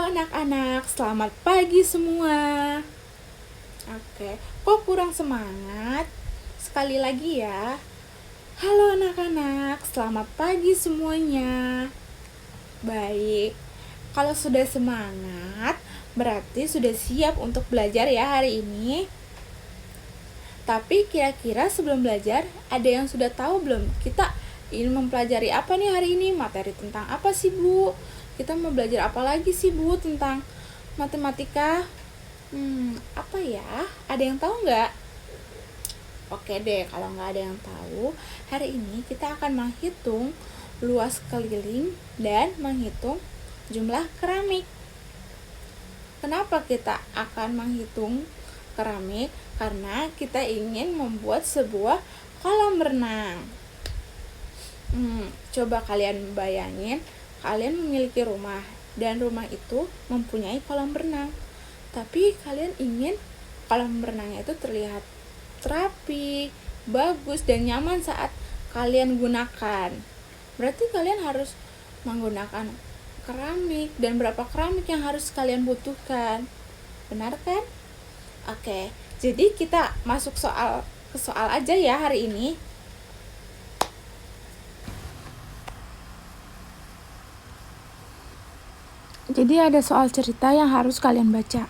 anak-anak, selamat pagi semua. Oke, kok kurang semangat? Sekali lagi ya. Halo anak-anak, selamat pagi semuanya. Baik, kalau sudah semangat, berarti sudah siap untuk belajar ya hari ini. Tapi kira-kira sebelum belajar, ada yang sudah tahu belum? Kita ingin mempelajari apa nih hari ini? Materi tentang apa sih, Bu? Kita mau belajar apa lagi sih, Bu? Tentang matematika? Apa ya? Ada yang tahu nggak? Oke deh, kalau nggak ada yang tahu, hari ini kita akan menghitung luas keliling dan menghitung jumlah keramik. Kenapa kita akan menghitung keramik? Karena kita ingin membuat sebuah kolam renang. Coba kalian bayangin, kalian memiliki rumah dan rumah itu mempunyai kolam renang. Tapi kalian ingin kolam renangnya itu terlihat rapi, bagus, dan nyaman saat kalian gunakan. Berarti kalian harus menggunakan keramik, dan berapa keramik yang harus kalian butuhkan. Benar kan? Oke, jadi kita masuk ke soal aja ya hari ini. Jadi ada soal cerita yang harus kalian baca.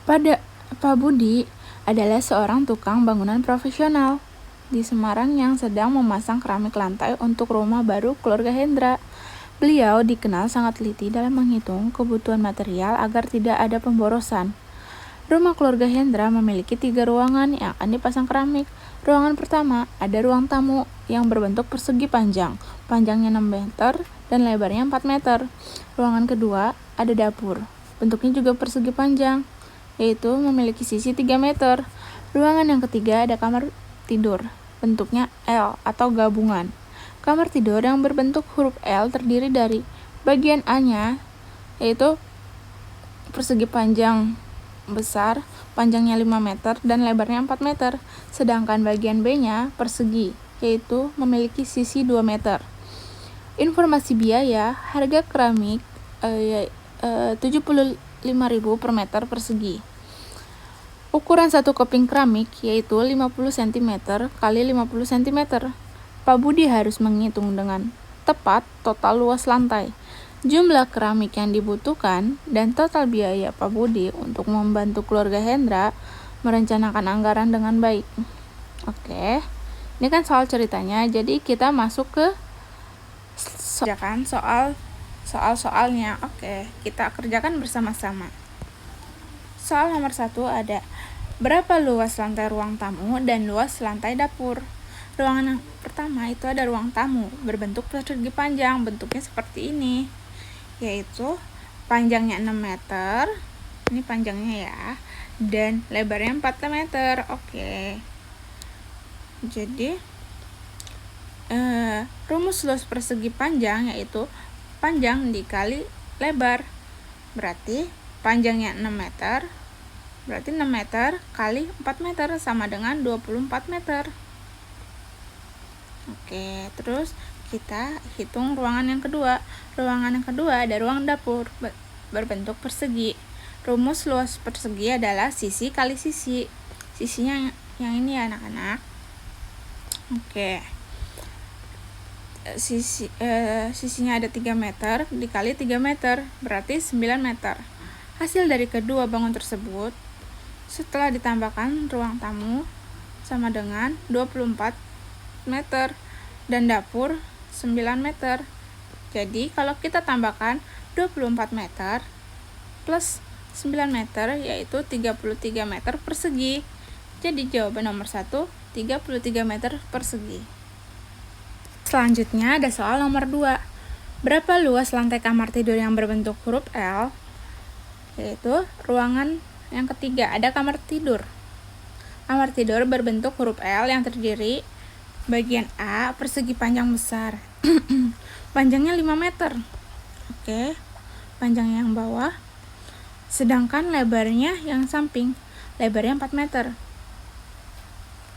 Pak Budi adalah seorang tukang bangunan profesional di Semarang yang sedang memasang keramik lantai untuk rumah baru keluarga Hendra. Beliau dikenal sangat teliti dalam menghitung kebutuhan material agar tidak ada pemborosan. Rumah keluarga Hendra memiliki 3 ruangan yang akan dipasang keramik. Ruangan pertama ada ruang tamu yang berbentuk persegi panjang, panjangnya 6 meter dan lebarnya 4 meter. Ruangan kedua ada dapur, bentuknya juga persegi panjang, yaitu memiliki sisi 3 meter. Ruangan yang ketiga ada kamar tidur, bentuknya L atau gabungan. Kamar tidur yang berbentuk huruf L terdiri dari bagian A-nya, yaitu persegi panjang besar, panjangnya 5 meter dan lebarnya 4 meter. Sedangkan bagian B-nya persegi, yaitu memiliki sisi 2 meter. Informasi biaya, harga keramik 75.000 per meter persegi. Ukuran satu keping keramik yaitu 50 cm kali 50 cm. Pak Budi harus menghitung dengan tepat total luas lantai, jumlah keramik yang dibutuhkan, dan total biaya Pak Budi untuk membantu keluarga Hendra merencanakan anggaran dengan baik. Oke, ini kan soal ceritanya, jadi kita masuk ke soal-soalnya. Oke, kita kerjakan bersama-sama. Soal nomor 1 ada berapa luas lantai ruang tamu dan luas lantai dapur. Ruangan yang pertama itu ada ruang tamu berbentuk persegi panjang, bentuknya seperti ini, yaitu panjangnya 6 meter, ini panjangnya ya, dan lebarnya 4 meter. Oke, jadi rumus luas persegi panjang yaitu panjang dikali lebar, berarti panjangnya 6 meter, berarti 6 meter kali 4 meter sama dengan 24 meter. Oke, terus kita hitung ruangan yang kedua. Ruangan yang kedua ada ruang dapur berbentuk persegi. Rumus luas persegi adalah sisi kali sisi. Sisinya yang ini ya anak-anak. Oke, sisinya ada 3 meter dikali 3 meter, berarti 9 meter. Hasil dari kedua bangun tersebut setelah ditambahkan ruang tamu sama dengan 24 meter dan dapur 9 meter. Jadi kalau kita tambahkan 24 meter plus 9 meter yaitu 33 meter persegi. Jadi jawaban nomor 1 33 meter persegi. Selanjutnya ada soal nomor 2. Berapa luas lantai kamar tidur yang berbentuk huruf L? Yaitu ruangan yang ketiga ada kamar tidur. Kamar tidur berbentuk huruf L yang terdiri bagian A persegi panjang besar. Panjangnya 5 meter. Oke, panjang yang bawah. Sedangkan lebarnya yang samping, lebarnya 4 meter.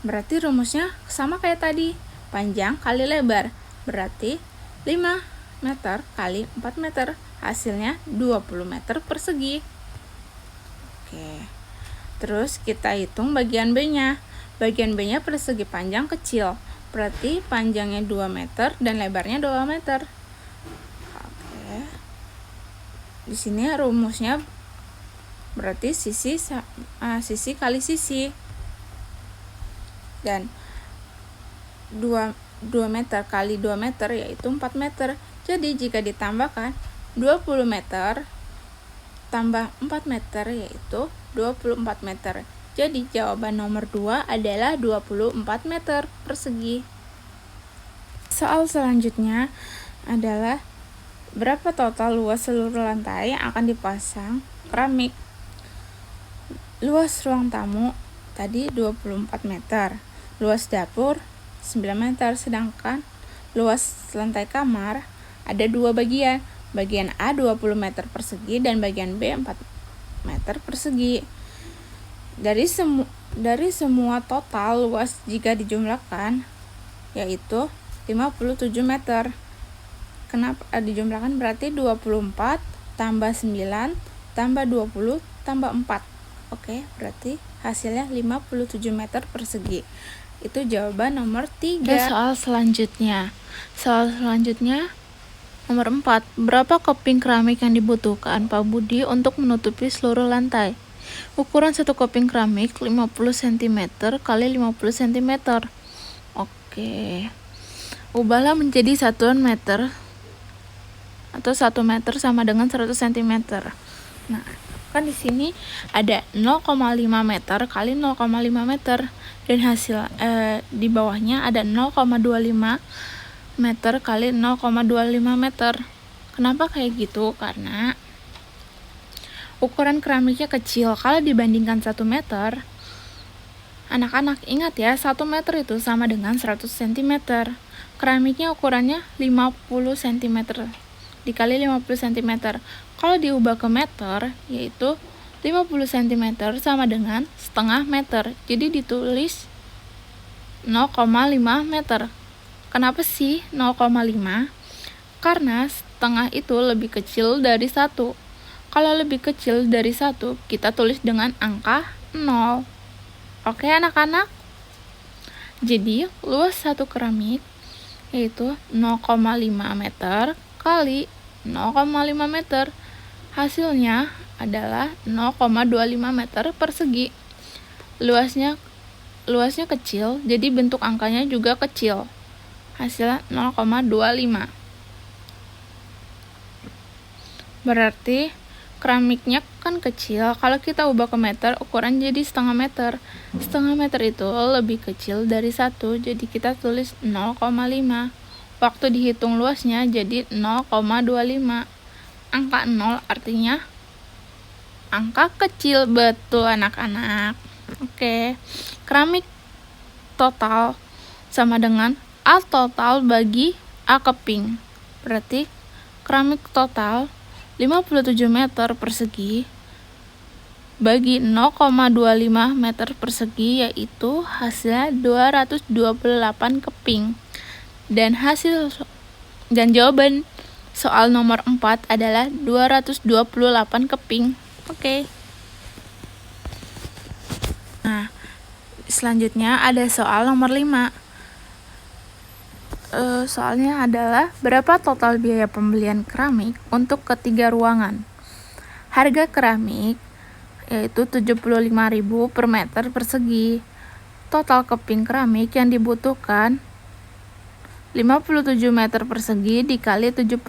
Berarti rumusnya sama kayak tadi, panjang kali lebar, berarti 5 meter kali 4 meter. hasilnya 20 meter persegi. Oke. Terus kita hitung bagian B-nya. Bagian B-nya persegi panjang kecil, berarti panjangnya 2 meter dan lebarnya 2 meter. Oke. Di sini rumusnya berarti sisi kali sisi. Dan 2 meter kali 2 meter yaitu 4 meter. Jadi jika ditambahkan 20 meter tambah 4 meter yaitu 24 meter. Jadi jawaban nomor 2 adalah 24 meter persegi. Soal selanjutnya adalah berapa total luas seluruh lantai yang akan dipasang keramik. Luas ruang tamu tadi 24 meter. Luas dapur 9 meter, sedangkan luas lantai kamar ada 2 bagian. Bagian A 20 meter persegi dan bagian B 4 meter persegi. Dari semua total luas jika dijumlahkan yaitu 57 meter. Kenapa dijumlahkan? Berarti 24 tambah 9 tambah 20 tambah 4. Oke, berarti hasilnya 57 meter persegi. Itu jawaban nomor 3. Soal selanjutnya nomor 4. Berapa keping keramik yang dibutuhkan Pak Budi untuk menutupi seluruh lantai? Ukuran satu keping keramik 50 cm kali 50 cm. Oke. Ubahlah menjadi satuan meter atau 1 meter sama dengan 100 cm. Nah, kan di sini ada 0,5 meter kali 0,5 meter dan hasil di bawahnya ada 0,25 meter kali 0,25 meter. Kenapa kayak gitu? Karena ukuran keramiknya kecil. Kalau dibandingkan 1 meter, anak-anak ingat ya, 1 meter itu sama dengan 100 cm. Keramiknya ukurannya 50 cm dikali 50 cm. Kalau diubah ke meter, yaitu 50 cm sama dengan setengah meter. Jadi ditulis 0,5 meter. Kenapa sih 0,5? Karena setengah itu lebih kecil dari 1. Kalau lebih kecil dari 1, kita tulis dengan angka 0. Oke anak-anak? Jadi luas satu keramik yaitu 0,5 meter kali 0,5 meter. Hasilnya adalah 0,25 meter persegi. Luasnya kecil, jadi bentuk angkanya juga kecil. Hasilnya 0,25. Berarti keramiknya kan kecil. Kalau kita ubah ke meter, ukuran jadi setengah meter. Setengah meter itu lebih kecil dari 1, jadi kita tulis 0,5. Waktu dihitung luasnya jadi 0,25. Angka 0 artinya angka kecil. Betul anak-anak. Oke. Keramik total sama dengan A total bagi A keping. Berarti keramik total 57 meter persegi bagi 0,25 meter persegi yaitu hasilnya 228 keping. Dan jawaban soal nomor 4 adalah 228 keping. Oke. Nah, selanjutnya ada soal nomor 5. Soalnya adalah berapa total biaya pembelian keramik untuk ketiga ruangan. Harga keramik yaitu 75.000 per meter persegi. Total keping keramik yang dibutuhkan 57 meter persegi dikali 75.000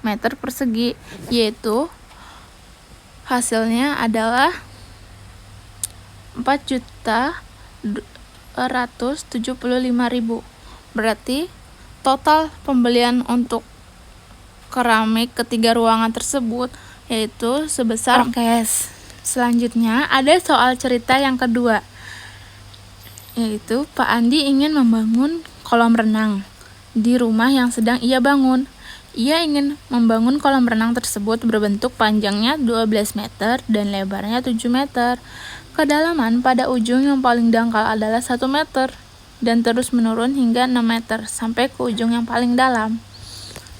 meter persegi, yaitu hasilnya adalah 4.275.000. Berarti total pembelian untuk keramik ketiga ruangan tersebut yaitu sebesar. Oke, selanjutnya ada soal cerita yang kedua, yaitu Pak Andi ingin membangun kolam renang di rumah yang sedang ia bangun. Ia ingin membangun kolam renang tersebut berbentuk panjangnya 12 meter dan lebarnya 7 meter. Kedalaman pada ujung yang paling dangkal adalah 1 meter dan terus menurun hingga 6 meter sampai ke ujung yang paling dalam.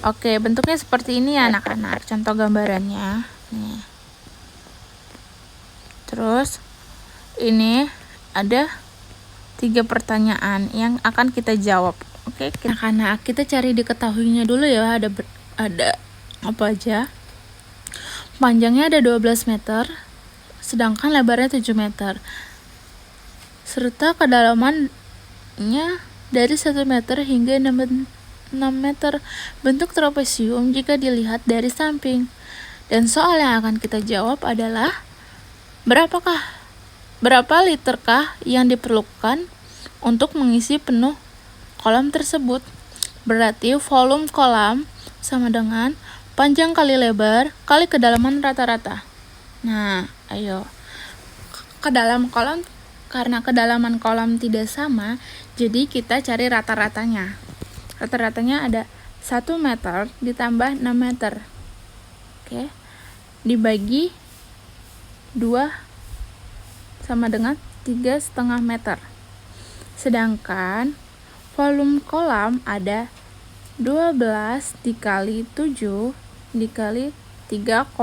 Oke, bentuknya seperti ini ya anak-anak, contoh gambarannya. Nih. Terus ini ada 3 pertanyaan yang akan kita jawab. Oke, anak-anak, kita cari diketahuinya dulu ya, ada apa aja. Panjangnya ada 12 meter, sedangkan lebarnya 7 meter. Serta kedalamannya dari 1 meter hingga 6 meter. Bentuk trapesium jika dilihat dari samping. Dan soal yang akan kita jawab adalah berapa literkah yang diperlukan untuk mengisi penuh kolam tersebut? Berarti volume kolam sama dengan panjang kali lebar kali kedalaman rata-rata. Nah, ayo. Karena kedalaman kolam tidak sama, jadi kita cari rata-ratanya. Rata-ratanya ada 1 meter ditambah 6 meter. Oke. Dibagi 2 sama dengan 3,5 meter. Sedangkan volume kolam ada 12 dikali 7 dikali 3,5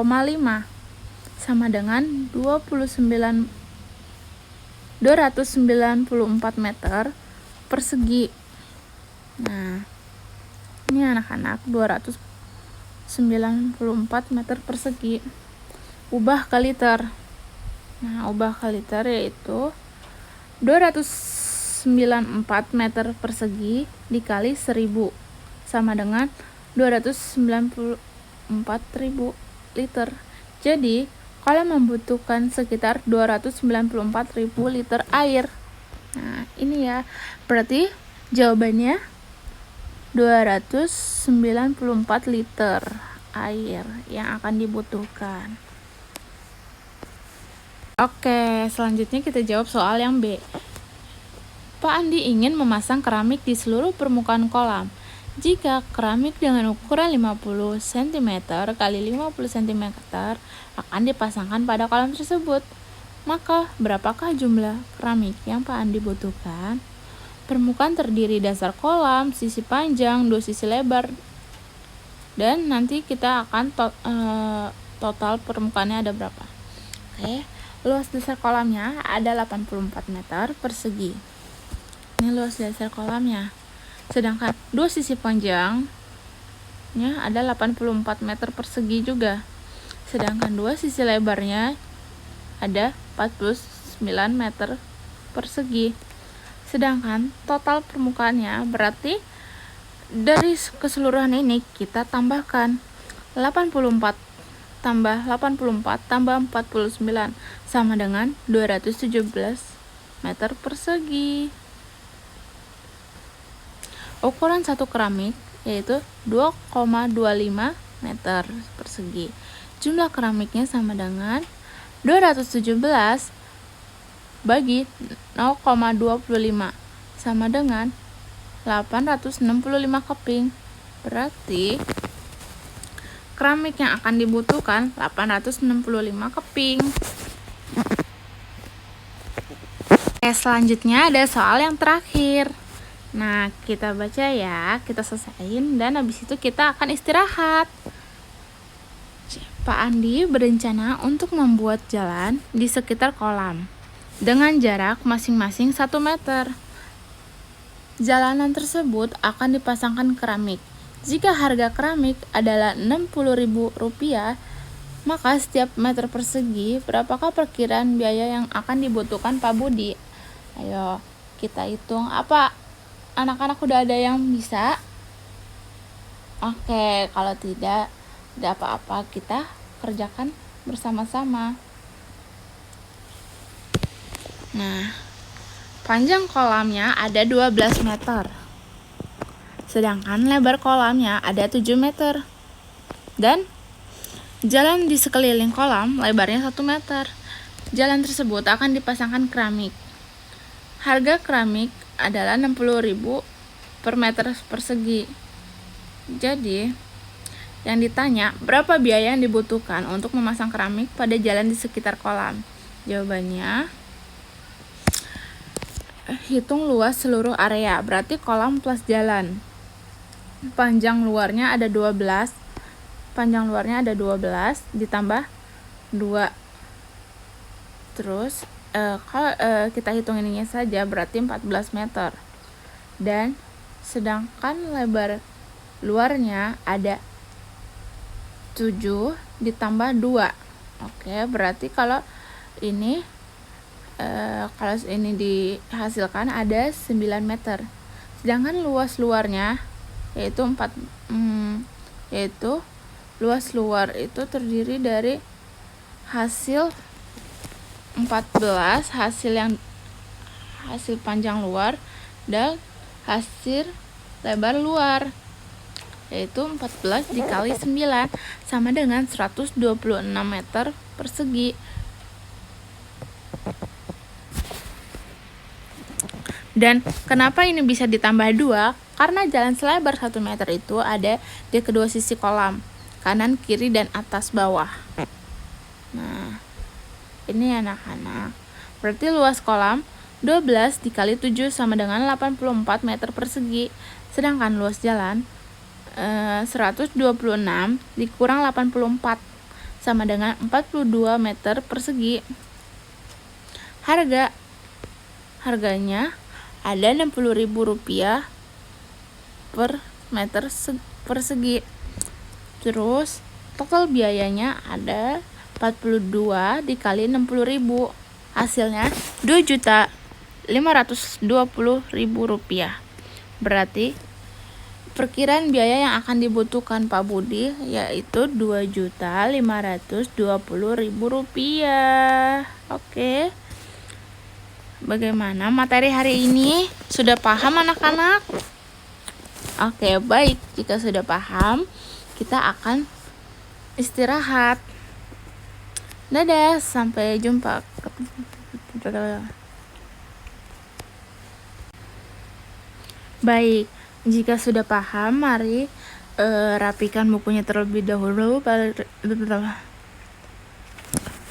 sama dengan 294 meter persegi. Nah, ini anak-anak 294 meter persegi. Ubah ke liter. Nah, ubah ke liter yaitu 294 meter persegi dikali 1000 sama dengan 294.000 liter. Jadi, kolam membutuhkan sekitar 294.000 liter air. Nah, ini ya. Berarti jawabannya 294 liter air yang akan dibutuhkan. Oke, selanjutnya kita jawab soal yang B. Pak Andi ingin memasang keramik di seluruh permukaan kolam. Jika keramik dengan ukuran 50 cm x 50 cm akan dipasangkan pada kolam tersebut, maka berapakah jumlah keramik yang Pak Andi butuhkan? Permukaan terdiri dasar kolam, sisi panjang, 2 sisi lebar, dan nanti kita akan total permukaannya ada berapa. Oke, luas dasar kolamnya ada 84 meter persegi. Ini luas dasar kolamnya. Sedangkan 2 sisi panjangnya ada 84 meter persegi juga. Sedangkan 2 sisi lebarnya ada 49 meter persegi. Sedangkan total permukaannya berarti dari keseluruhan ini kita tambahkan 84 tambah 84 tambah 49 sama dengan 217 meter persegi. Ukuran satu keramik yaitu 2,25 meter persegi. Jumlah keramiknya sama dengan 217 bagi 0,25 sama dengan 865 keping. Berarti keramik yang akan dibutuhkan 865 keping. Oke, selanjutnya ada soal yang terakhir. Nah, kita baca ya, kita selesaiin dan habis itu kita akan istirahat. Pak Andi berencana untuk membuat jalan di sekitar kolam dengan jarak masing-masing 1 meter. Jalanan tersebut akan dipasangkan keramik. Jika harga keramik adalah Rp60.000, maka setiap meter persegi berapakah perkiraan biaya yang akan dibutuhkan Pak Budi? Ayo kita hitung. Apa anak-anak udah ada yang bisa? Oke, kalau tidak apa-apa, kita kerjakan bersama-sama. Nah, panjang kolamnya ada 12 meter. Sedangkan lebar kolamnya ada 7 meter. Dan jalan di sekeliling kolam lebarnya 1 meter. Jalan tersebut akan dipasangkan keramik. Harga keramik adalah Rp60.000 per meter persegi. Jadi, yang ditanya, berapa biaya yang dibutuhkan untuk memasang keramik pada jalan di sekitar kolam? Jawabannya, hitung luas seluruh area, berarti kolam plus jalan. panjang luarnya ada 12. Panjang luarnya ada 12 ditambah 2. Terus kalau kita hitung ininya saja berarti 14 meter. Dan sedangkan lebar luarnya ada 7 ditambah 2. Oke, berarti kalau ini dihasilkan ada 9 meter. Sedangkan luas luarnya yaitu luas luar itu terdiri dari hasil 14, hasil panjang luar dan hasil lebar luar, yaitu 14 dikali 9 sama dengan 126 meter persegi. Dan kenapa ini bisa ditambah 2? Karena jalan selebar 1 meter itu ada di kedua sisi kolam, kanan, kiri, dan atas bawah. Nah, ini anak-anak. Berarti luas kolam 12 dikali 7 sama dengan 84 meter persegi. Sedangkan luas jalan 126 dikurang 84 sama dengan 42 meter persegi. Harganya ada Rp60.000 per meter persegi. Terus total biayanya ada 42 dikali 60.000. Hasilnya Rp2.520.000. Berarti perkiraan biaya yang akan dibutuhkan Pak Budi yaitu Rp2.520.000. Oke. Bagaimana materi hari ini? Sudah paham anak-anak? Oke, baik. Jika sudah paham, kita akan istirahat. Dadah, sampai jumpa. Baik, jika sudah paham, mari rapikan bukunya terlebih dahulu.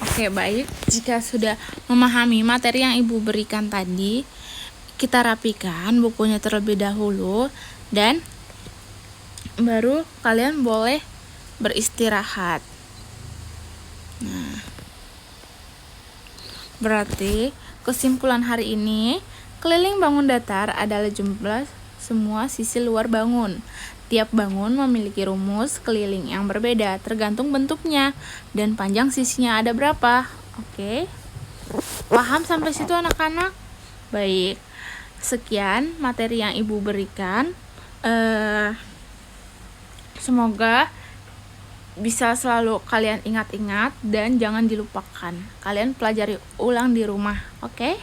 Oke, baik. Jika sudah memahami materi yang Ibu berikan tadi, kita rapikan bukunya terlebih dahulu dan baru kalian boleh beristirahat. Nah, berarti kesimpulan hari ini, keliling bangun datar adalah jumlah semua sisi luar bangun. Tiap bangun memiliki rumus keliling yang berbeda tergantung bentuknya dan panjang sisinya ada berapa. Oke. Paham sampai situ anak-anak? Baik. Sekian materi yang Ibu berikan. Semoga bisa selalu kalian ingat-ingat dan jangan dilupakan. Kalian pelajari ulang di rumah. Oke?